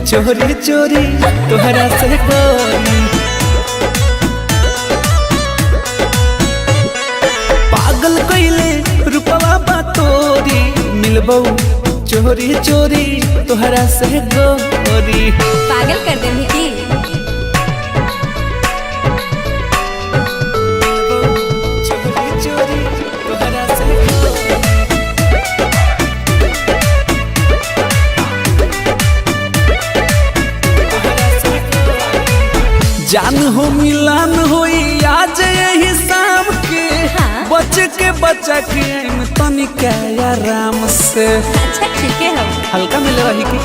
चोरी चोरी तोहरा से गोरी। पागल कइले रूपवा बा तोरी, मिलबो चोरी चोरी तोहरा से गोरी। पागल कर दे की जान हो मिलान होई आज यही शाम के। हाँ? बचा के तनिका आराम से। अच्छा ठीक है हम हल्का मिले रही की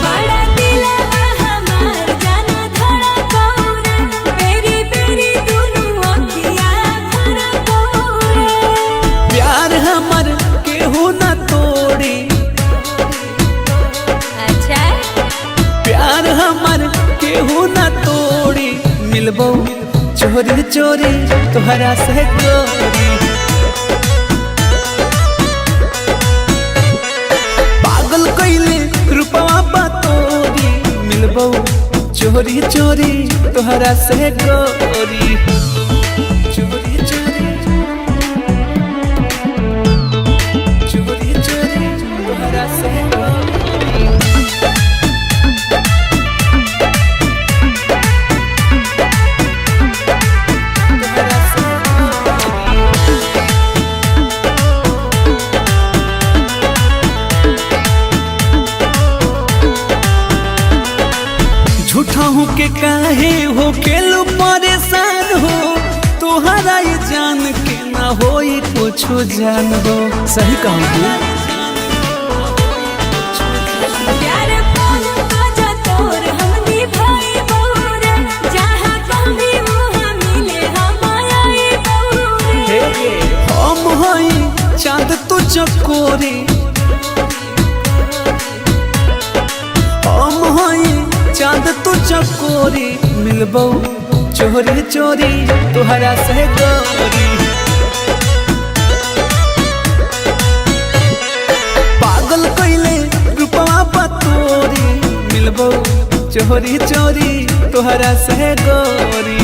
बड़ा दिलवा हमार जाना धड़ा कौरे, बेरी बेरी दुनु अखिया भरा कौरे। प्यार हमर केहू न तोड़ी। अच्छा प्यार हमर केहू न तोड़ी, मिलबो चोरी चोरी तोहरा से गोरी। पागल कइले रूपवा बा तोरी, मिलबो चोरी चोरी तोहरा से गोरी। चोरी चोरी चोरी चोरी तोहरा से गोरी। झूठा हूँ के काहे हो केलू परेशान हो, तोहरा ये जान के ना होई कुछ जान हो। सही कहूँ प्यार पाल बाजा तोर हमनी भाई बौरे, जहाँ कभी वहाँ मिले हमारे बौरे। हम हई चाँद तू चकोरी, हम हई चाँद तू चकोरी, मिलबो चोरी चोरी तोहरा से गोरी। पागल कइले रूपवा बा तोरी, मिलबो चोरी चोरी तोहरा से गोरी।